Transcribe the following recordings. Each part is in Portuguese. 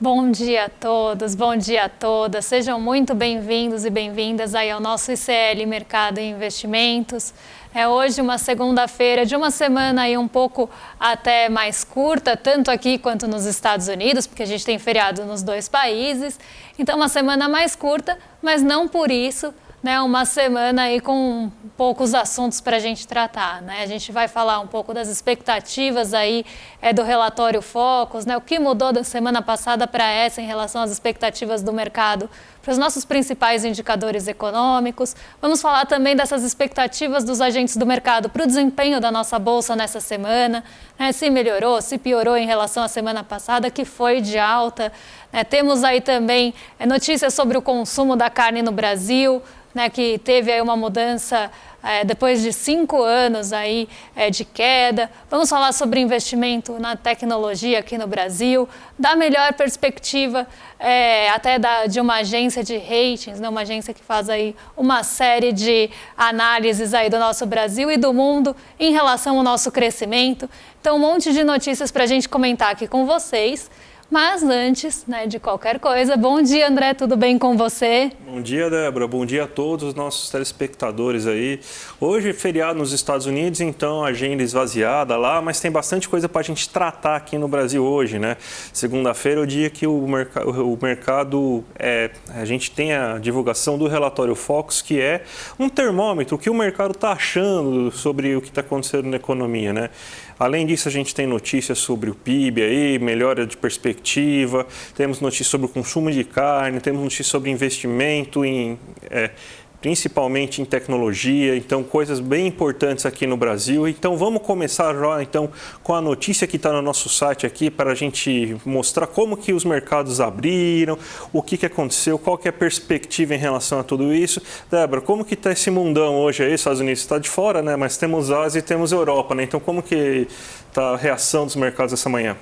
Bom dia a todos, bom dia a todas. Sejam muito bem-vindos e bem-vindas aí ao nosso ICL Mercado e Investimentos. É hoje uma segunda-feira de uma semana aí um pouco até mais curta, tanto aqui quanto nos Estados Unidos, porque a gente tem feriado nos dois países. Então, uma semana mais curta, mas não por isso, né, uma semana aí com poucos assuntos para a gente tratar, né? A gente vai falar um pouco das expectativas aí do relatório Focus, né? O que mudou da semana passada para essa em relação às expectativas do mercado para os nossos principais indicadores econômicos. Vamos falar também dessas expectativas dos agentes do mercado para o desempenho da nossa bolsa nessa semana, né? Se melhorou, se piorou em relação à semana passada, que foi de alta, né? Temos aí também notícias sobre o consumo da carne no Brasil, né, que teve aí uma mudança depois de 5 anos aí, de queda. Vamos falar sobre investimento na tecnologia aqui no Brasil, da melhor perspectiva até de uma agência de ratings, né, uma agência que faz aí uma série de análises aí do nosso Brasil e do mundo em relação ao nosso crescimento. Então, um monte de notícias para a gente comentar aqui com vocês. Mas antes, né, de qualquer coisa, bom dia, André, tudo bem com você? Bom dia, Débora, bom dia a todos os nossos telespectadores aí. Hoje é feriado nos Estados Unidos, então a agenda esvaziada lá, mas tem bastante coisa para a gente tratar aqui no Brasil hoje, né? Segunda-feira é o dia que o mercado, a gente tem a divulgação do relatório Focus, que é um termômetro, o que o mercado está achando sobre o que está acontecendo na economia, né? Além disso, a gente tem notícias sobre o PIB aí, melhora de perspectiva, temos notícias sobre o consumo de carne, temos notícias sobre investimento principalmente em tecnologia, então coisas bem importantes aqui no Brasil. Então vamos começar já então com a notícia que está no nosso site aqui para a gente mostrar como que os mercados abriram, o que aconteceu, qual que é a perspectiva em relação a tudo isso. Débora, como que está esse mundão hoje aí? Estados Unidos está de fora, né? Mas temos Ásia e temos Europa, né? Então como que está a reação dos mercados essa manhã?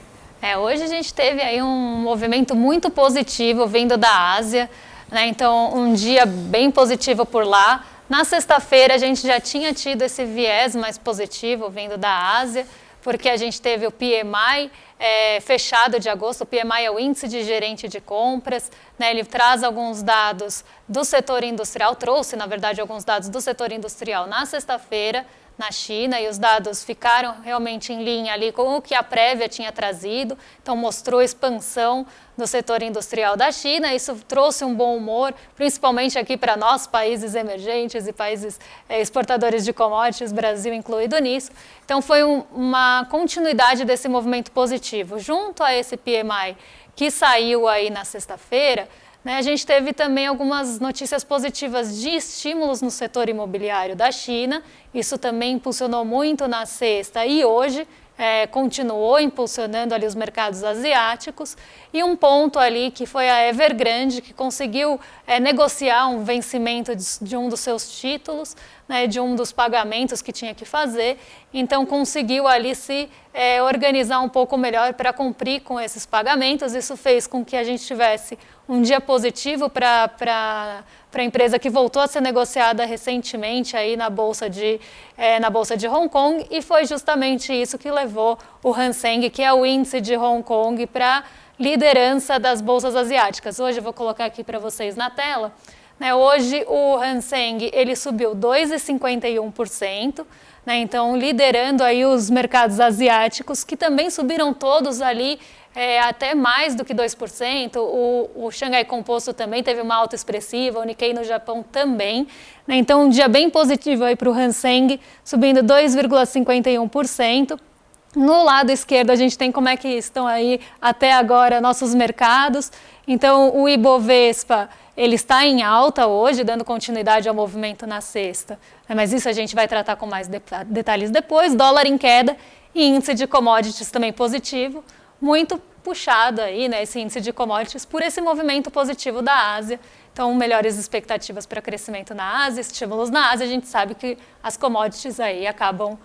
Hoje a gente teve aí um movimento muito positivo vindo da Ásia, né? Então, um dia bem positivo por lá. Na sexta-feira, a gente já tinha tido esse viés mais positivo vindo da Ásia, porque a gente teve o PMI fechado de agosto. O PMI é o índice de gerente de compras, né? Ele traz alguns dados do setor industrial, trouxe, na verdade, alguns dados do setor industrial na sexta-feira, na China, e os dados ficaram realmente em linha ali com o que a prévia tinha trazido, então mostrou expansão do setor industrial da China. Isso trouxe um bom humor, principalmente aqui para nós, países emergentes e países exportadores de commodities, Brasil incluído nisso. Então foi uma continuidade desse movimento positivo. Junto a esse PMI que saiu aí na sexta-feira, né, a gente teve também algumas notícias positivas de estímulos no setor imobiliário da China. Isso também impulsionou muito na sexta e hoje continuou impulsionando ali os mercados asiáticos. E um ponto ali que foi a Evergrande, que conseguiu negociar um vencimento de um dos seus títulos, né, de um dos pagamentos que tinha que fazer. Então conseguiu ali se organizar um pouco melhor para cumprir com esses pagamentos. Isso fez com que a gente tivesse um dia positivo para a empresa que voltou a ser negociada recentemente aí na Bolsa de Hong Kong, e foi justamente isso que levou o Hang Seng, que é o índice de Hong Kong, para liderança das bolsas asiáticas. Hoje eu vou colocar aqui para vocês na tela. Hoje o Hang Seng ele subiu 2,51%, né, então liderando aí os mercados asiáticos, que também subiram todos ali até mais do que 2%. O Xangai Composto também teve uma alta expressiva, o Nikkei no Japão também, né, então um dia bem positivo aí para o Hang Seng, subindo 2,51%. No lado esquerdo a gente tem como é que estão aí até agora nossos mercados. Então o Ibovespa ele está em alta hoje, dando continuidade ao movimento na sexta, mas isso a gente vai tratar com mais detalhes depois. Dólar em queda e índice de commodities também positivo, muito puxado aí, né, esse índice de commodities por esse movimento positivo da Ásia. Então, melhores expectativas para crescimento na Ásia, estímulos na Ásia. A gente sabe que as commodities aí acabam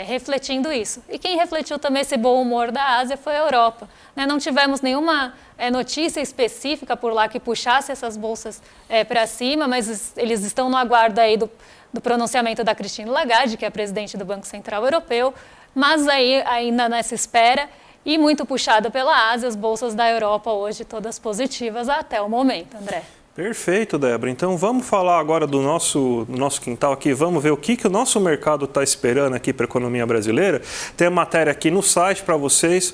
refletindo isso. E quem refletiu também esse bom humor da Ásia foi a Europa, né? Não tivemos nenhuma notícia específica por lá que puxasse essas bolsas para cima, mas eles estão no aguardo aí do pronunciamento da Christine Lagarde, que é a presidente do Banco Central Europeu, mas aí ainda nessa espera. E muito puxado pela Ásia, as bolsas da Europa hoje todas positivas até o momento, André. Perfeito, Débora. Então vamos falar agora do nosso quintal aqui, vamos ver o que o nosso mercado está esperando aqui para a economia brasileira. Tem a matéria aqui no site para vocês,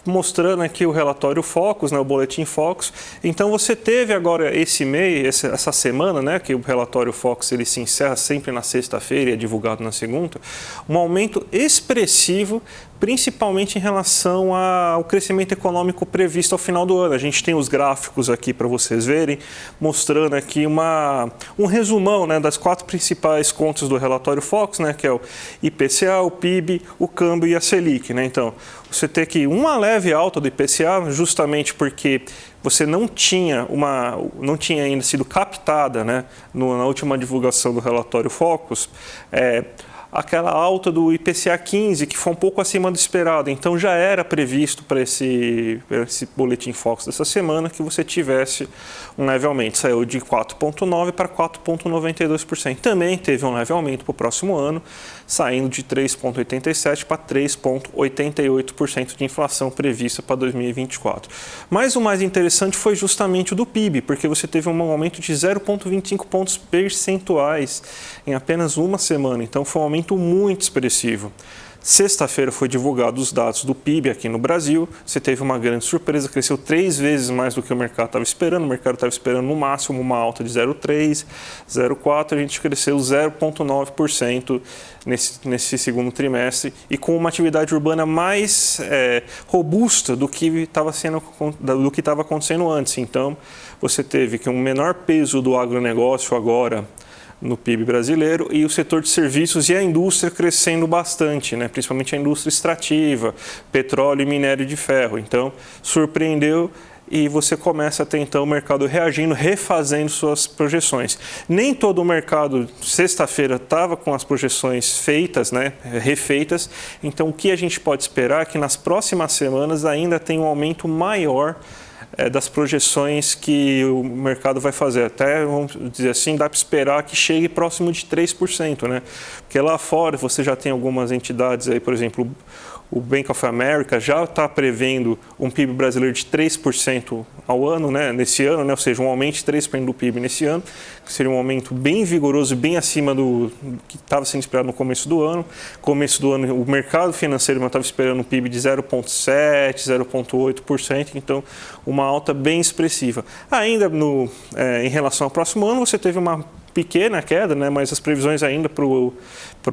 mostrando aqui o relatório Focus, né, o boletim Focus. Então você teve agora esse mês, essa semana, né, que o relatório Focus ele se encerra sempre na sexta-feira e é divulgado na segunda, um aumento expressivo, principalmente em relação ao crescimento econômico previsto ao final do ano. A gente tem os gráficos aqui para vocês verem, mostrando aqui um resumão, né, das 4 principais contas do relatório Focus, né, que é o IPCA, o PIB, o câmbio e a Selic, né? Então, você tem aqui uma leve alta do IPCA, justamente porque você não tinha ainda sido captada, né, na última divulgação do relatório Focus, aquela alta do IPCA 15, que foi um pouco acima do esperado. Então, já era previsto para esse boletim Focus dessa semana que você tivesse um leve aumento. Saiu de 4,9% para 4,92%. Também teve um leve aumento para o próximo ano, saindo de 3,87% para 3,88% de inflação prevista para 2024. Mas o mais interessante foi justamente o do PIB, porque você teve um aumento de 0,25 pontos percentuais em apenas uma semana. Então, foi um aumento muito expressivo. Sexta-feira foi divulgado os dados do PIB aqui no Brasil. Você teve uma grande surpresa, cresceu 3 vezes mais do que o mercado estava esperando. O mercado estava esperando no máximo uma alta de 0,3%, 0,4%. A gente cresceu 0,9% nesse segundo trimestre e com uma atividade urbana mais robusta do que estava acontecendo antes. Então, você teve que um menor peso do agronegócio agora no PIB brasileiro e o setor de serviços e a indústria crescendo bastante, né? Principalmente a indústria extrativa, petróleo e minério de ferro. Então, surpreendeu e você começa a ter, então, o mercado reagindo, refazendo suas projeções. Nem todo o mercado, sexta-feira, estava com as projeções feitas, né? Refeitas. Então, o que a gente pode esperar é que nas próximas semanas ainda tem um aumento maior das projeções que o mercado vai fazer. Até, vamos dizer assim, dá para esperar que chegue próximo de 3%, né? Porque lá fora você já tem algumas entidades aí, por exemplo, o Bank of America já está prevendo um PIB brasileiro de 3% ao ano, né, nesse ano, né, ou seja, um aumento de 3% do PIB nesse ano, que seria um aumento bem vigoroso, bem acima do que estava sendo esperado no começo do ano. Começo do ano, o mercado financeiro estava esperando um PIB de 0,7%, 0,8%, então uma alta bem expressiva. Ainda em relação ao próximo ano, você teve uma pequena queda, né, mas as previsões ainda para o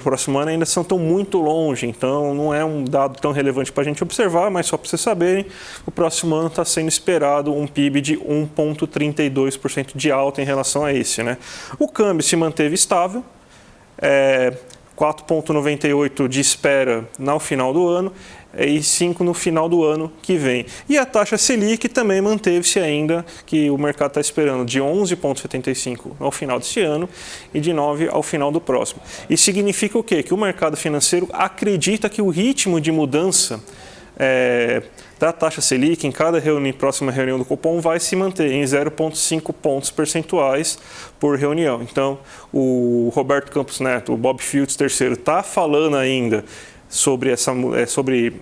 próximo ano ainda estão muito longe, então não é um dado tão relevante para a gente observar, mas só para vocês saberem, o próximo ano está sendo esperado um PIB de 1,32% de alta em relação a esse, né? O câmbio se manteve estável, 4,98 de espera no final do ano e 5 no final do ano que vem. E a taxa Selic também manteve-se ainda, que o mercado está esperando de 11,75 ao final desse ano e de 9 ao final do próximo. Isso significa o quê? Que o mercado financeiro acredita que o ritmo de mudança da taxa Selic em cada próxima reunião do Copom vai se manter em 0,5 pontos percentuais por reunião. Então, o Roberto Campos Neto, o Bob Fields III, está falando ainda sobre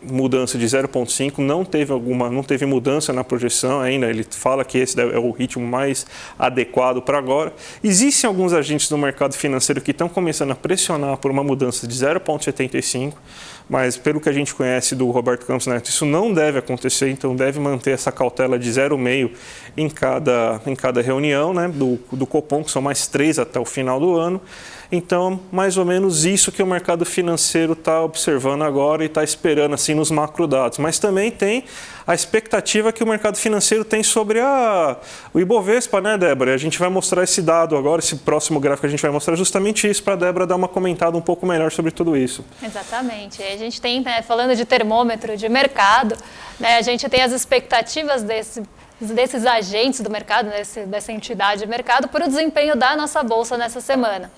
mudança de 0,5, não teve mudança na projeção ainda, ele fala que esse é o ritmo mais adequado para agora. Existem alguns agentes do mercado financeiro que estão começando a pressionar por uma mudança de 0,75, mas pelo que a gente conhece do Roberto Campos Neto, isso não deve acontecer, então deve manter essa cautela de 0,5 em cada reunião, né, do Copom, que são mais 3 até o final do ano. Então, mais ou menos isso que o mercado financeiro está observando agora e está esperando assim nos macrodados. Mas também tem a expectativa que o mercado financeiro tem sobre o Ibovespa, né, Débora? A gente vai mostrar esse dado agora, esse próximo gráfico a gente vai mostrar justamente isso para a Débora dar uma comentada um pouco melhor sobre tudo isso. Exatamente. A gente tem, né, falando de termômetro de mercado, né, a gente tem as expectativas desses agentes do mercado, dessa entidade de mercado, para o desempenho da nossa bolsa nessa semana.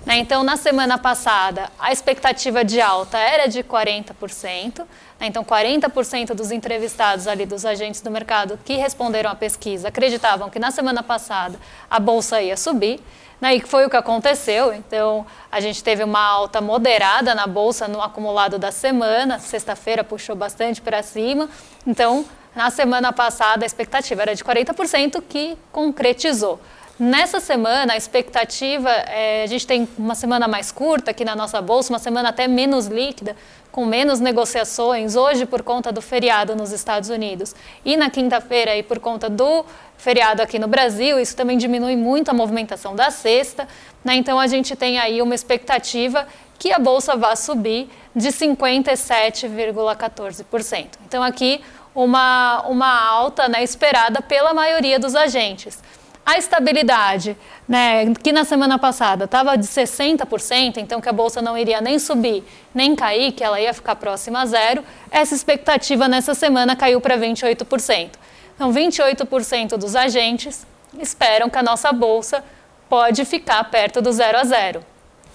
né? Então, na semana passada, a expectativa de alta era de 40%. Então, 40% dos entrevistados ali, dos agentes do mercado que responderam à pesquisa, acreditavam que na semana passada a Bolsa ia subir. E foi o que aconteceu. Então, a gente teve uma alta moderada na Bolsa no acumulado da semana. Sexta-feira puxou bastante para cima. Então, na semana passada, a expectativa era de 40%, que concretizou. Nessa semana, a expectativa a gente tem uma semana mais curta aqui na nossa Bolsa, uma semana até menos líquida, com menos negociações, hoje por conta do feriado nos Estados Unidos e na quinta-feira e por conta do feriado aqui no Brasil, isso também diminui muito a movimentação da sexta, né? Então a gente tem aí uma expectativa que a Bolsa vai subir de 57,14%. Então aqui uma alta, né, esperada pela maioria dos agentes. A estabilidade, né, que na semana passada estava de 60%, então que a Bolsa não iria nem subir, nem cair, que ela ia ficar próxima a zero, essa expectativa nessa semana caiu para 28%. Então, 28% dos agentes esperam que a nossa Bolsa pode ficar perto do 0 a 0.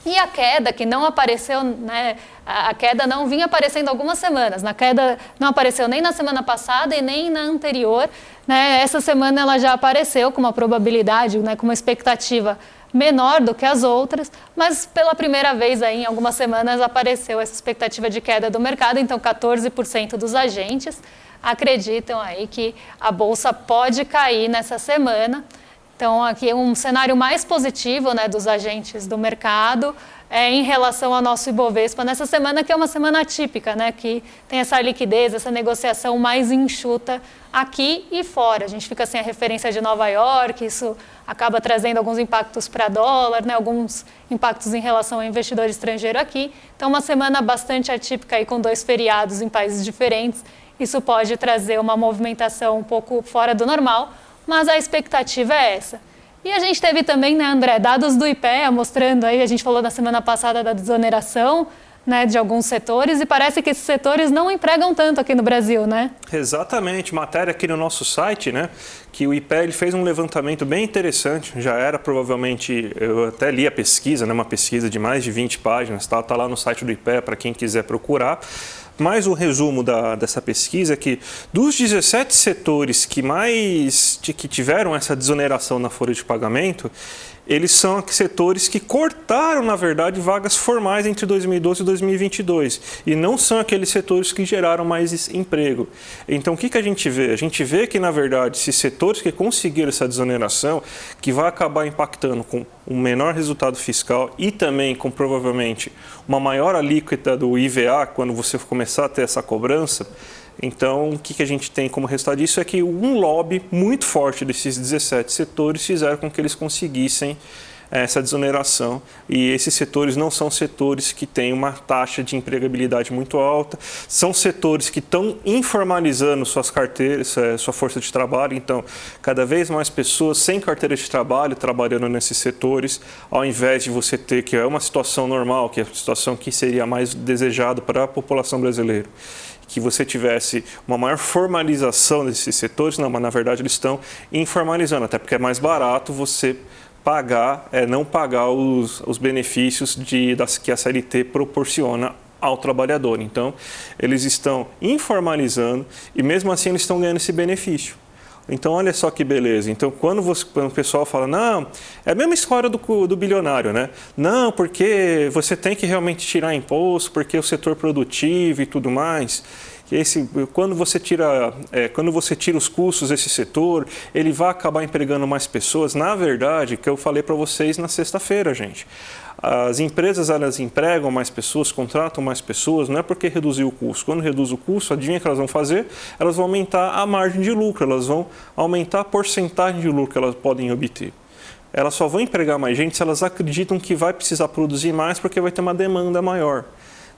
E a queda que não apareceu, né, a queda não vinha aparecendo há algumas semanas. A queda não apareceu nem na semana passada e nem na anterior. Né? Essa semana ela já apareceu com uma probabilidade, né, com uma expectativa menor do que as outras, mas pela primeira vez aí, em algumas semanas apareceu essa expectativa de queda do mercado. Então 14% dos agentes acreditam aí que a Bolsa pode cair nessa semana. Então, aqui é um cenário mais positivo, né, dos agentes do mercado em relação ao nosso Ibovespa nessa semana, que é uma semana atípica, né, que tem essa liquidez, essa negociação mais enxuta aqui e fora. A gente fica sem a referência de Nova York, isso acaba trazendo alguns impactos para dólar, né, alguns impactos em relação ao investidor estrangeiro aqui. Então, uma semana bastante atípica aí, com 2 feriados em países diferentes. Isso pode trazer uma movimentação um pouco fora do normal, mas a expectativa é essa. E a gente teve também, né, André, dados do IPEA mostrando aí, a gente falou na semana passada da desoneração, né, de alguns setores, e parece que esses setores não empregam tanto aqui no Brasil, né? Exatamente, matéria aqui no nosso site, né, que o IPEA ele fez um levantamento bem interessante, já era provavelmente, eu até li a pesquisa, né, uma pesquisa de mais de 20 páginas, tá lá no site do IPEA para quem quiser procurar. Mas o resumo dessa pesquisa é que dos 17 setores que tiveram essa desoneração na folha de pagamento, eles são setores que cortaram, na verdade, vagas formais entre 2012 e 2022 e não são aqueles setores que geraram mais emprego. Então, o que a gente vê? A gente vê que, na verdade, esses setores que conseguiram essa desoneração, que vai acabar impactando com um menor resultado fiscal e também com, provavelmente, uma maior alíquota do IVA, quando você começar a ter essa cobrança. Então, o que a gente tem como resultado disso é que um lobby muito forte desses 17 setores fizeram com que eles conseguissem essa desoneração. E esses setores não são setores que têm uma taxa de empregabilidade muito alta, são setores que estão informalizando suas carteiras, sua força de trabalho. Então, cada vez mais pessoas sem carteira de trabalho trabalhando nesses setores, ao invés de você ter, que é uma situação normal, que é a situação que seria mais desejada para a população brasileira, que você tivesse uma maior formalização desses setores, não, mas na verdade eles estão informalizando, até porque é mais barato você não pagar os benefícios que a CLT proporciona ao trabalhador. Então, eles estão informalizando e mesmo assim eles estão ganhando esse benefício. Então, olha só que beleza. Então, quando o pessoal fala, não, é a mesma história do bilionário, né? Não, porque você tem que realmente tirar imposto, porque é o setor produtivo e tudo mais. Quando você tira os custos desse setor, ele vai acabar empregando mais pessoas. Na verdade, que eu falei para vocês na sexta-feira, gente. As empresas, elas empregam mais pessoas, contratam mais pessoas, não é porque reduziu o custo. Quando reduz o custo, adivinha o que elas vão fazer? Elas vão aumentar a margem de lucro, elas vão aumentar a porcentagem de lucro que elas podem obter. Elas só vão empregar mais gente se elas acreditam que vai precisar produzir mais porque vai ter uma demanda maior.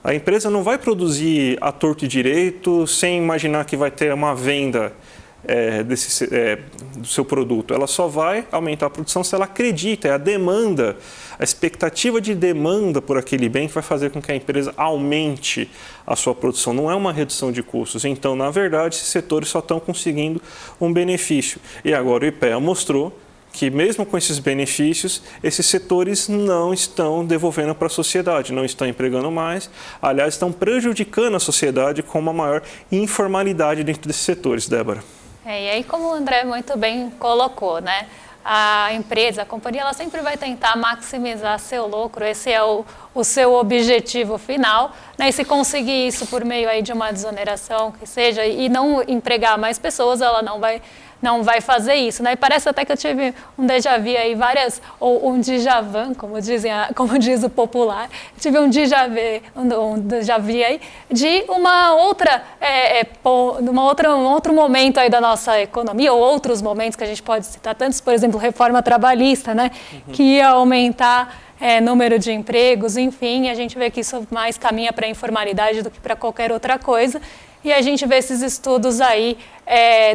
A empresa não vai produzir à torto e direito sem imaginar que vai ter uma venda do seu produto. Ela só vai aumentar a produção se ela acredita, é a demanda, a expectativa de demanda por aquele bem que vai fazer com que a empresa aumente a sua produção, não é uma redução de custos. Então, na verdade, esses setores só estão conseguindo um benefício. E agora o IPEA mostrou que mesmo com esses benefícios, esses setores não estão devolvendo para a sociedade, não estão empregando mais, aliás, estão prejudicando a sociedade com uma maior informalidade dentro desses setores, Débora. E aí, como o André muito bem colocou, né? A empresa, a companhia, ela sempre vai tentar maximizar seu lucro, esse é o seu objetivo final, né? E se conseguir isso por meio aí de uma desoneração, que seja, e não empregar mais pessoas, ela não vai fazer isso, né? E parece até que eu tive um déjà vu aí, ou um déjà vu, como diz o popular, tive um déjà vu aí, de um outro momento aí da nossa economia, ou outros momentos que a gente pode citar, tantos, por exemplo, reforma trabalhista, né? Que ia aumentar número de empregos, enfim, a gente vê que isso mais caminha para a informalidade do que para qualquer outra coisa. E a gente vê esses estudos aí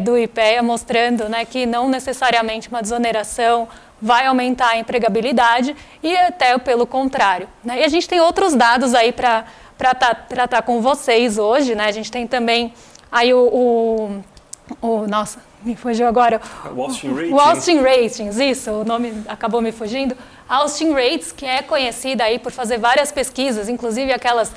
do IPEA mostrando, né, que não necessariamente uma desoneração vai aumentar a empregabilidade e até pelo contrário, né? E a gente tem outros dados aí para tratar com vocês hoje, né? A gente tem também aí nossa, me fugiu agora. O Austin Ratings, isso, o nome acabou me fugindo. A Austin Ratings, que é conhecida aí por fazer várias pesquisas, inclusive aquelas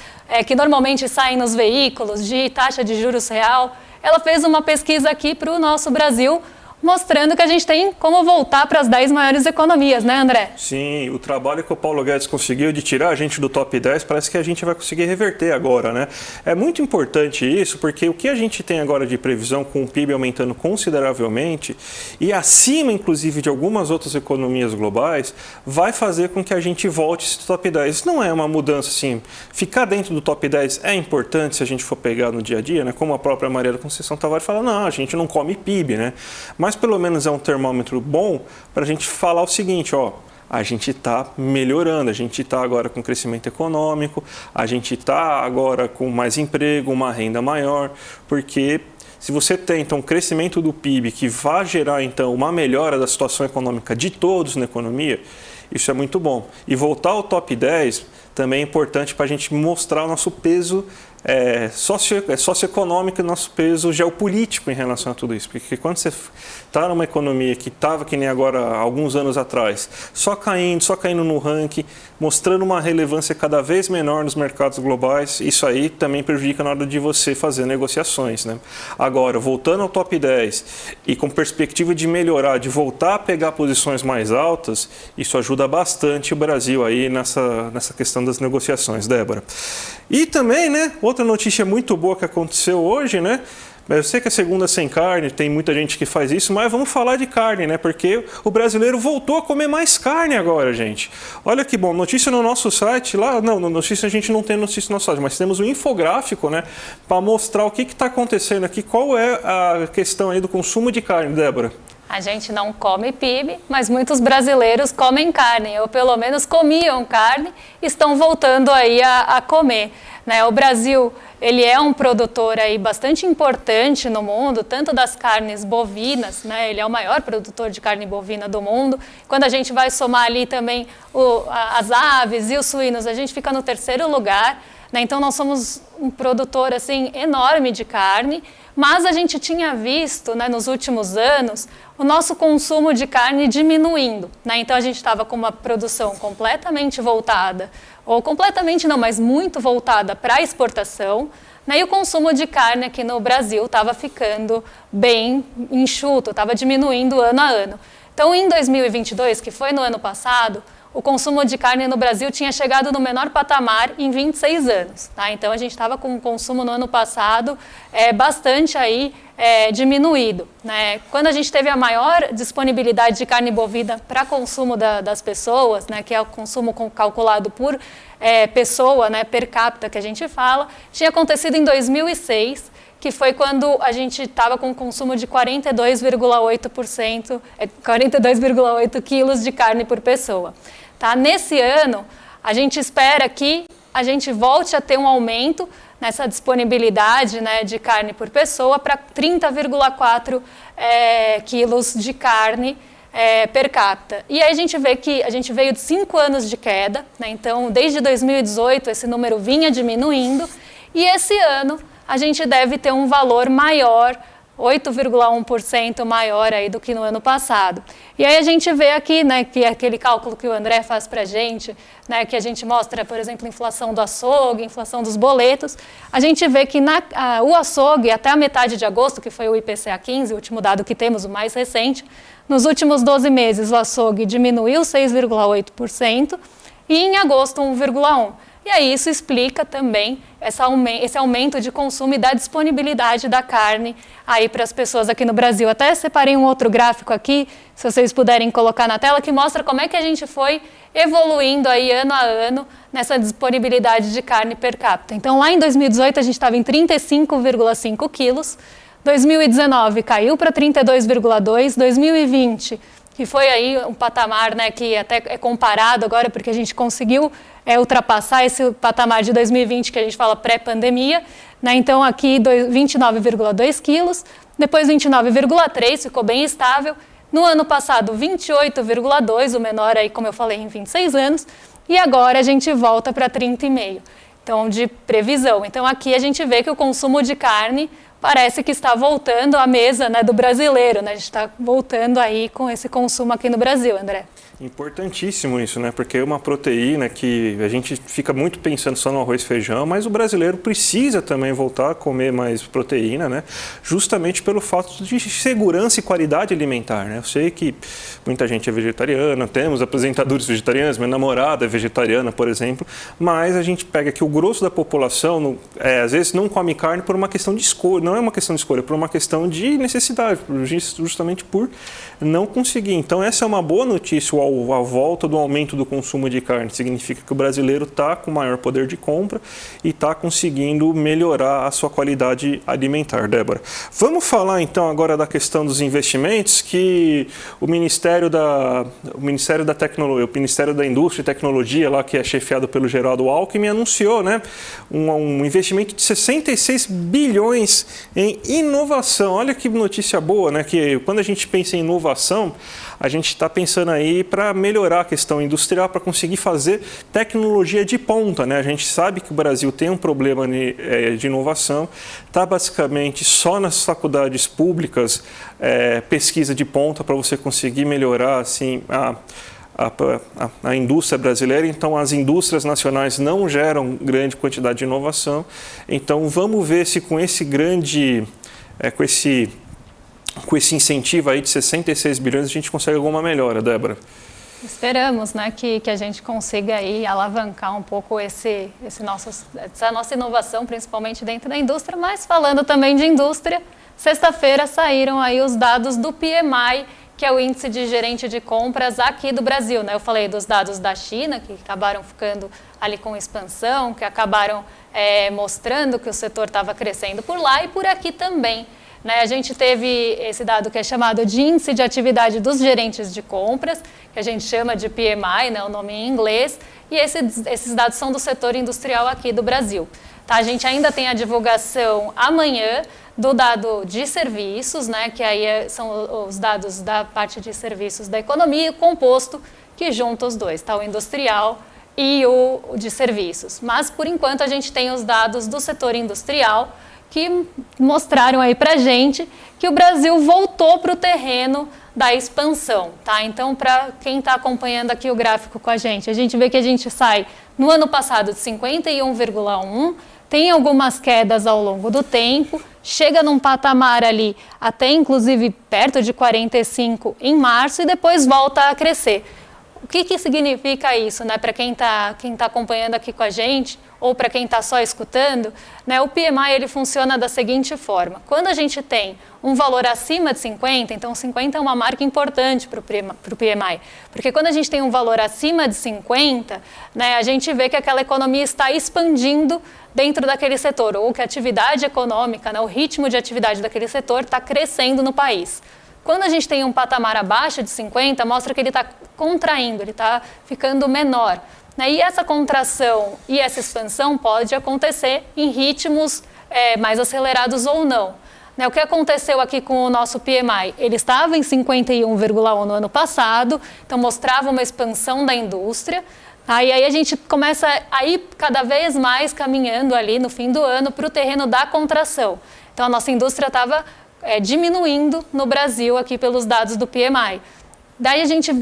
que normalmente saem nos veículos de taxa de juros real, ela fez uma pesquisa aqui para o nosso Brasil, mostrando que a gente tem como voltar para as 10 maiores economias, né, André? Sim, o trabalho que o Paulo Guedes conseguiu de tirar a gente do top 10, parece que a gente vai conseguir reverter agora, né? É muito importante isso, porque o que a gente tem agora de previsão com o PIB aumentando consideravelmente e acima, inclusive, de algumas outras economias globais, vai fazer com que a gente volte esse top 10. Não é uma mudança assim, ficar dentro do top 10 é importante se a gente for pegar no dia a dia, né? Como a própria Maria da Conceição Tavares fala, não, a gente não come PIB, né? Mas pelo menos é um termômetro bom para a gente falar o seguinte, ó, a gente está melhorando, a gente está agora com crescimento econômico, a gente está agora com mais emprego, uma renda maior, porque se você tem então um crescimento do PIB que vai gerar então uma melhora da situação econômica de todos na economia, isso é muito bom. E voltar ao top 10 também é importante para a gente mostrar o nosso peso socioeconômico e nosso peso geopolítico em relação a tudo isso. Porque quando você está numa economia que estava, que nem agora, há alguns anos atrás, só caindo no ranking, mostrando uma relevância cada vez menor nos mercados globais, isso aí também prejudica na hora de você fazer negociações, né? Agora, voltando ao top 10 e com perspectiva de melhorar, de voltar a pegar posições mais altas, isso ajuda bastante o Brasil aí nessa questão das negociações, Débora. E também, né, outra notícia muito boa que aconteceu hoje, né? Eu sei que é segunda sem carne, tem muita gente que faz isso, mas vamos falar de carne, né? Porque o brasileiro voltou a comer mais carne agora, gente. Olha que bom, notícia no nosso site, notícia a gente não tem notícia no nosso site, mas temos um infográfico, né? Para mostrar o que está acontecendo aqui, qual é a questão aí do consumo de carne, Débora. A gente não come PIB, mas muitos brasileiros comem carne, ou pelo menos comiam carne, estão voltando aí a comer, né? O Brasil, ele é um produtor aí bastante importante no mundo, tanto das carnes bovinas, né? Ele é o maior produtor de carne bovina do mundo. Quando a gente vai somar ali também as aves e os suínos, a gente fica no terceiro lugar, né? Então nós somos um produtor assim enorme de carne, mas a gente tinha visto, né, nos últimos anos o nosso consumo de carne diminuindo, né? Então a gente estava com uma produção completamente voltada, ou completamente não, mas muito voltada para a exportação, né? E o consumo de carne aqui no Brasil estava ficando bem enxuto, estava diminuindo ano a ano. Então em 2022, que foi no ano passado, o consumo de carne no Brasil tinha chegado no menor patamar em 26 anos. Tá? Então, a gente estava com um consumo no ano passado bastante aí, diminuído. Né? Quando a gente teve a maior disponibilidade de carne bovina para consumo das pessoas, né, que é o consumo calculado por pessoa, né, per capita que a gente fala, tinha acontecido em 2006, que foi quando a gente estava com um consumo de 42,8%, 42,8 quilos de carne por pessoa. Tá? Nesse ano, a gente espera que a gente volte a ter um aumento nessa disponibilidade, né, de carne por pessoa para 30,4 quilos de carne per capita. E aí a gente vê que a gente veio de 5 anos de queda, né? Então desde 2018 esse número vinha diminuindo e esse ano a gente deve ter um valor maior 8,1% maior aí do que no ano passado. E aí a gente vê aqui, né, que é aquele cálculo que o André faz para a gente, né, que a gente mostra, por exemplo, a inflação do açougue, inflação dos boletos, a gente vê que o açougue, até a metade de agosto, que foi o IPCA 15, o último dado que temos, o mais recente, nos últimos 12 meses o açougue diminuiu 6,8% e em agosto 1,1%. E aí isso explica também esse aumento de consumo e da disponibilidade da carne aí para as pessoas aqui no Brasil. Até separei um outro gráfico aqui, se vocês puderem colocar na tela, que mostra como é que a gente foi evoluindo aí ano a ano nessa disponibilidade de carne per capita. Então lá em 2018 a gente estava em 35,5 quilos, 2019 caiu para 32,2, 2020 que foi aí um patamar, né, que até é comparado agora, porque a gente conseguiu ultrapassar esse patamar de 2020, que a gente fala pré-pandemia, né, então aqui 29,2 quilos, depois 29,3, ficou bem estável, no ano passado 28,2, o menor aí, como eu falei, em 26 anos, e agora a gente volta para 30,5, então de previsão. Então aqui a gente vê que o consumo de carne parece que está voltando à mesa, né, do brasileiro, né? A gente está voltando aí com esse consumo aqui no Brasil, André. Importantíssimo isso, né? Porque é uma proteína que a gente fica muito pensando só no arroz e feijão, mas o brasileiro precisa também voltar a comer mais proteína, né? Justamente pelo fato de segurança e qualidade alimentar, né? Eu sei que muita gente é vegetariana, temos apresentadores vegetarianos, minha namorada é vegetariana, por exemplo, mas a gente pega que o grosso da população, às vezes, não come carne por uma questão de escolha, não é uma questão de escolha, é por uma questão de necessidade, justamente por não conseguir. Então, essa é uma boa notícia, a volta do aumento do consumo de carne. Significa que o brasileiro está com maior poder de compra e está conseguindo melhorar a sua qualidade alimentar, Débora. Vamos falar então agora da questão dos investimentos, que o Ministério da Tecnologia, o Ministério da Indústria e Tecnologia, lá que é chefiado pelo Geraldo Alckmin, anunciou, né, um investimento de 66 bilhões em inovação. Olha que notícia boa, né, que quando a gente pensa em inovação, a gente está pensando aí para melhorar a questão industrial, para conseguir fazer tecnologia de ponta, né? A gente sabe que o Brasil tem um problema de inovação, está basicamente só nas faculdades públicas pesquisa de ponta para você conseguir melhorar assim, a indústria brasileira. Então, as indústrias nacionais não geram grande quantidade de inovação. Então, vamos ver se com esse com esse incentivo aí de 66 bilhões, a gente consegue alguma melhora, Débora? Esperamos, né, que a gente consiga aí alavancar um pouco essa nossa inovação, principalmente dentro da indústria, mas falando também de indústria, sexta-feira saíram aí os dados do PMI, que é o índice de gerente de compras aqui do Brasil, né? Eu falei dos dados da China, que acabaram ficando ali com expansão, que acabaram mostrando que o setor estava crescendo por lá e por aqui também. Né, a gente teve esse dado que é chamado de Índice de Atividade dos Gerentes de Compras, que a gente chama de PMI, né, o nome em inglês, e esses dados são do setor industrial aqui do Brasil. Tá, a gente ainda tem a divulgação amanhã do dado de serviços, né, que aí são os dados da parte de serviços da economia, composto, que junta os dois, tá, o industrial e o de serviços. Mas, por enquanto, a gente tem os dados do setor industrial, que mostraram aí pra gente que o Brasil voltou para o terreno da expansão, tá? Então, para quem está acompanhando aqui o gráfico com a gente vê que a gente sai no ano passado de 51,1, tem algumas quedas ao longo do tempo, chega num patamar ali até inclusive perto de 45 em março e depois volta a crescer. O que significa isso, né? Para quem tá acompanhando aqui com a gente, ou para quem está só escutando, né, o PMI ele funciona da seguinte forma. Quando a gente tem um valor acima de 50, então 50 é uma marca importante para o PMI, porque quando a gente tem um valor acima de 50, né, a gente vê que aquela economia está expandindo dentro daquele setor, ou que a atividade econômica, né, o ritmo de atividade daquele setor está crescendo no país. Quando a gente tem um patamar abaixo de 50, mostra que ele está contraindo, ele está ficando menor. E essa contração e essa expansão pode acontecer em ritmos mais acelerados ou não. O que aconteceu aqui com o nosso PMI? Ele estava em 51,1 no ano passado, então mostrava uma expansão da indústria. E aí a gente começa a ir cada vez mais caminhando ali no fim do ano para o terreno da contração. Então a nossa indústria estava diminuindo no Brasil aqui pelos dados do PMI. Daí a gente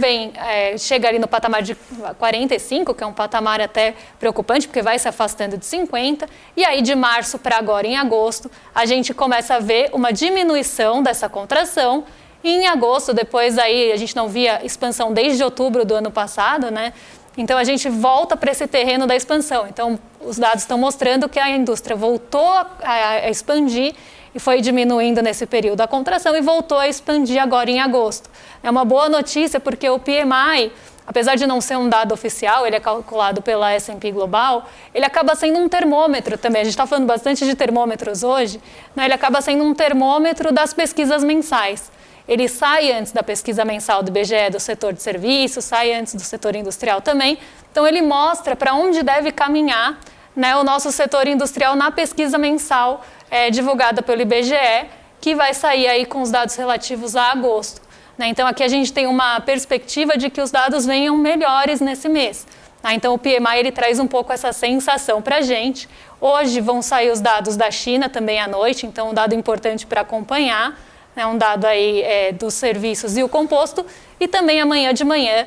chega ali no patamar de 45, que é um patamar até preocupante, porque vai se afastando de 50, e aí de março para agora, em agosto, a gente começa a ver uma diminuição dessa contração, e em agosto, depois aí a gente não via expansão desde outubro do ano passado, né? Então a gente volta para esse terreno da expansão. Então os dados estão mostrando que a indústria voltou a expandir, e foi diminuindo nesse período a contração e voltou a expandir agora em agosto. É uma boa notícia porque o PMI, apesar de não ser um dado oficial, ele é calculado pela S&P Global, ele acaba sendo um termômetro também. A gente está falando bastante de termômetros hoje, né? Ele acaba sendo um termômetro das pesquisas mensais. Ele sai antes da pesquisa mensal do IBGE do setor de serviços, sai antes do setor industrial também. Então ele mostra para onde deve caminhar, né, o nosso setor industrial na pesquisa mensal divulgada pelo IBGE, que vai sair aí com os dados relativos a agosto. Né? Então aqui a gente tem uma perspectiva de que os dados venham melhores nesse mês. Então o PMI ele traz um pouco essa sensação para a gente. Hoje vão sair os dados da China também à noite, então um dado importante para acompanhar, né? Um dado aí dos serviços e o composto. E também amanhã de manhã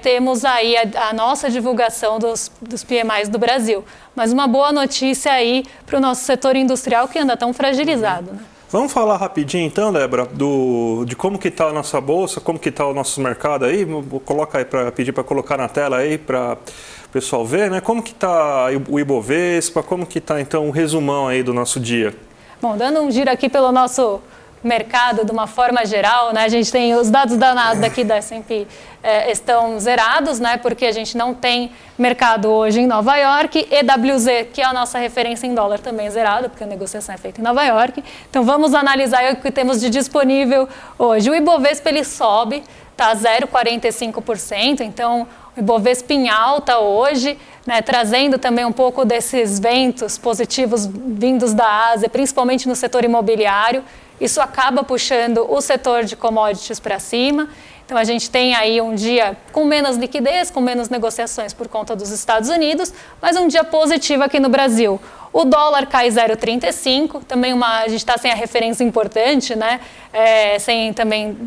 temos aí a nossa divulgação dos PMIs do Brasil. Mas uma boa notícia aí para o nosso setor industrial que anda tão fragilizado. Né? Vamos falar rapidinho então, Débora, de como que está a nossa bolsa, como que está o nosso mercado aí. Vou colocar aí pedir para colocar na tela aí para o pessoal ver, né? Como que está o Ibovespa, como que está então o resumão aí do nosso dia. Bom, dando um giro aqui pelo nosso mercado de uma forma geral, né? A gente tem os dados da Nasdaq e da S&P estão zerados, né? Porque a gente não tem mercado hoje em Nova York. EWZ, que é a nossa referência em dólar, também é zerado, porque a negociação é feita em Nova York. Então vamos analisar o que temos de disponível hoje. O Ibovespa ele sobe, está 0,45%, então o Ibovespa em alta hoje, né, trazendo também um pouco desses ventos positivos vindos da Ásia, principalmente no setor imobiliário. Isso acaba puxando o setor de commodities para cima. Então, a gente tem aí um dia com menos liquidez, com menos negociações por conta dos Estados Unidos, mas um dia positivo aqui no Brasil. O dólar cai 0,35, também a gente está sem a referência importante, né? Sem também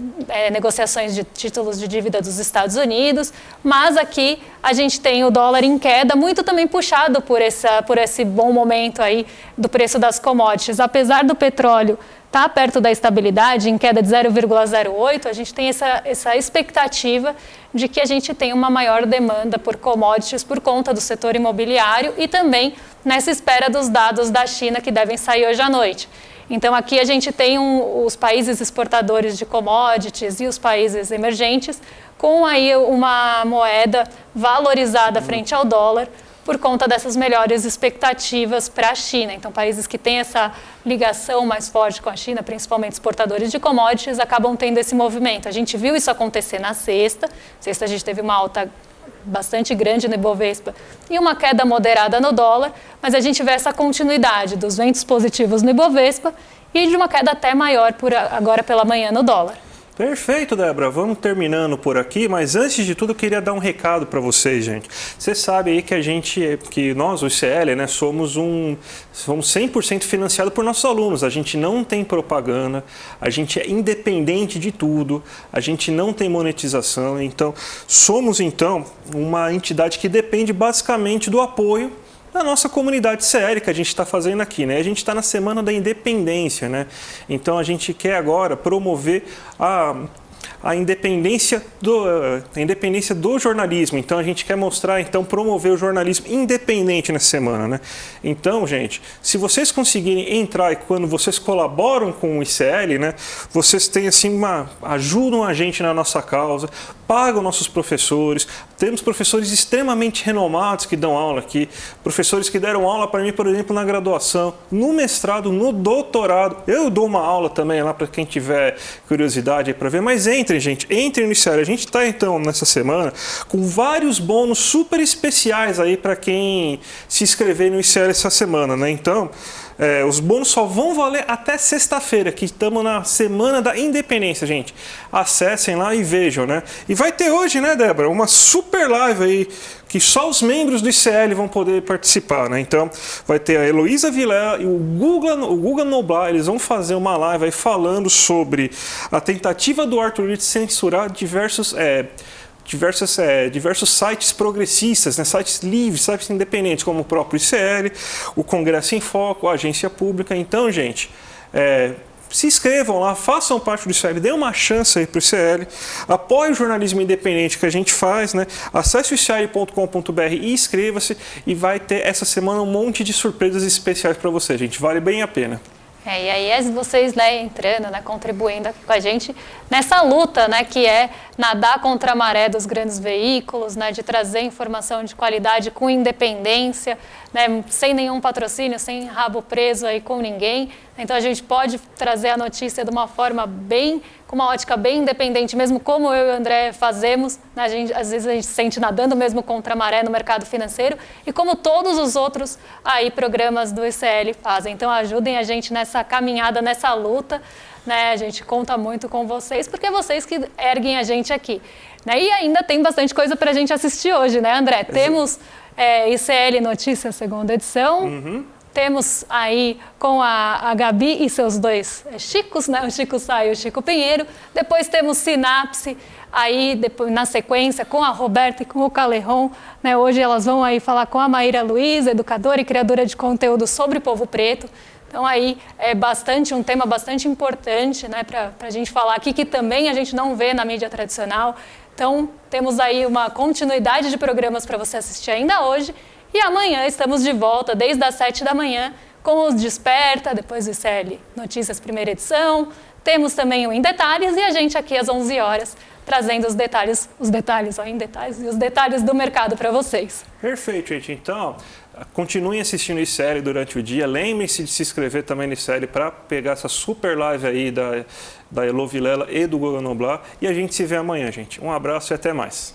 negociações de títulos de dívida dos Estados Unidos, mas aqui a gente tem o dólar em queda, muito também puxado por esse bom momento aí do preço das commodities. Apesar do petróleo está perto da estabilidade, em queda de 0,08, a gente tem essa expectativa de que a gente tem uma maior demanda por commodities por conta do setor imobiliário e também nessa espera dos dados da China que devem sair hoje à noite. Então aqui a gente tem os países exportadores de commodities e os países emergentes com aí uma moeda valorizada frente ao dólar, por conta dessas melhores expectativas para a China. Então, países que têm essa ligação mais forte com a China, principalmente exportadores de commodities, acabam tendo esse movimento. A gente viu isso acontecer na sexta. Sexta a gente teve uma alta bastante grande no Ibovespa e uma queda moderada no dólar, mas a gente vê essa continuidade dos ventos positivos no Ibovespa e de uma queda até maior agora pela manhã no dólar. Perfeito, Débora. Vamos terminando por aqui, mas antes de tudo eu queria dar um recado para vocês, gente. Você sabe aí que nós, o ICL, né, somos 100% financiado por nossos alunos. A gente não tem propaganda, a gente é independente de tudo, a gente não tem monetização. Então, somos uma entidade que depende basicamente do apoio da nossa comunidade CL que a gente está fazendo aqui, né? A gente está na Semana da Independência, né? Então a gente quer agora promover a independência do jornalismo. Então a gente quer promover o jornalismo independente nessa semana, né? Então, gente, se vocês conseguirem entrar e quando vocês colaboram com o ICL, né, vocês têm assim ajudam a gente na nossa causa, pagam nossos professores. Temos professores extremamente renomados que dão aula aqui, professores que deram aula para mim, por exemplo, na graduação, no mestrado, no doutorado. Eu dou uma aula também lá para quem tiver curiosidade para ver, mas entrem, gente, entrem no ICL. A gente está, então, nessa semana com vários bônus super especiais aí para quem se inscrever no ICL essa semana, né? Então, os bônus só vão valer até sexta-feira, que estamos na Semana da Independência, gente. Acessem lá e vejam, né? E vai ter hoje, né, Débora, uma super live aí que só os membros do ICL vão poder participar, né? Então, vai ter a Heloísa Vilela e o Guga Noblar, eles vão fazer uma live aí falando sobre a tentativa do Arthur Lira de censurar diversos sites progressistas, né? Sites livres, sites independentes, como o próprio ICL, o Congresso em Foco, a Agência Pública. Então, gente, se inscrevam lá, façam parte do ICL, dê uma chance aí para o ICL, apoie o jornalismo independente que a gente faz, né? Acesse o icl.com.br e inscreva-se, e vai ter essa semana um monte de surpresas especiais para você, gente. Vale bem a pena. E aí vocês, né, entrando, né, contribuindo com a gente nessa luta, né, que é nadar contra a maré dos grandes veículos, né, de trazer informação de qualidade com independência, né, sem nenhum patrocínio, sem rabo preso aí com ninguém. Então a gente pode trazer a notícia de uma forma com uma ótica bem independente, mesmo como eu e o André fazemos, né? Às vezes a gente se sente nadando mesmo contra a maré no mercado financeiro, e como todos os outros aí programas do ICL fazem. Então ajudem a gente nessa caminhada, nessa luta, né? A gente conta muito com vocês, porque é vocês que erguem a gente aqui, né? E ainda tem bastante coisa para a gente assistir hoje, né, André? Temos ICL Notícias, segunda edição. Uhum. Temos aí com a Gabi e seus dois Chicos, né? O Chico Sá e o Chico Pinheiro. Depois temos Sinapse, aí depois, na sequência, com a Roberta e com o Calerron, né? Hoje elas vão aí falar com a Maíra Luiz, educadora e criadora de conteúdo sobre povo preto. Então aí é um tema bastante importante, né, para a gente falar aqui, que também a gente não vê na mídia tradicional. Então temos aí uma continuidade de programas para você assistir ainda hoje. E amanhã estamos de volta, desde as 7 da manhã, com os Desperta, depois o ICL Notícias, primeira edição. Temos também o Em Detalhes, e a gente aqui às 11 horas, trazendo os detalhes e os detalhes do mercado para vocês. Perfeito, gente. Então, continuem assistindo o ICL durante o dia. Lembrem-se de se inscrever também no ICL para pegar essa super live aí da Elo Vilela e do Guga Noblar. E a gente se vê amanhã, gente. Um abraço e até mais.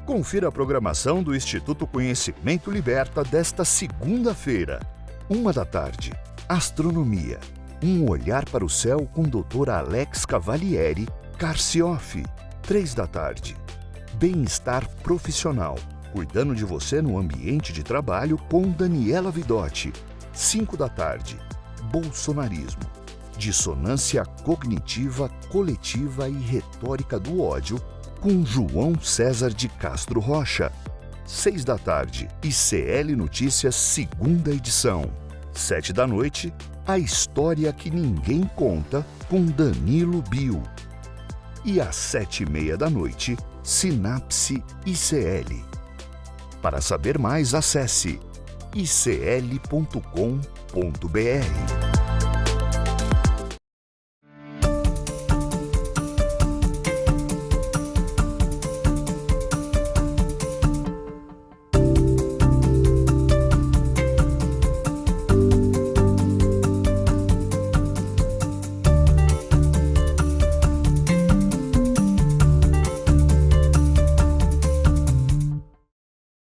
Confira a programação do Instituto Conhecimento Liberta desta segunda-feira, 13h. Astronomia. Um olhar para o céu com doutora Alex Cavalieri, Carcioff, 15h. Bem-estar profissional. Cuidando de você no ambiente de trabalho com Daniela Vidotti, 17h. Bolsonarismo. Dissonância cognitiva, coletiva e retórica do ódio, com João César de Castro Rocha, 18h. ICL Notícias, segunda edição, 19h. A História que Ninguém Conta, com Danilo Bio. E às 19h30, Sinapse ICL. Para saber mais, acesse icl.com.br.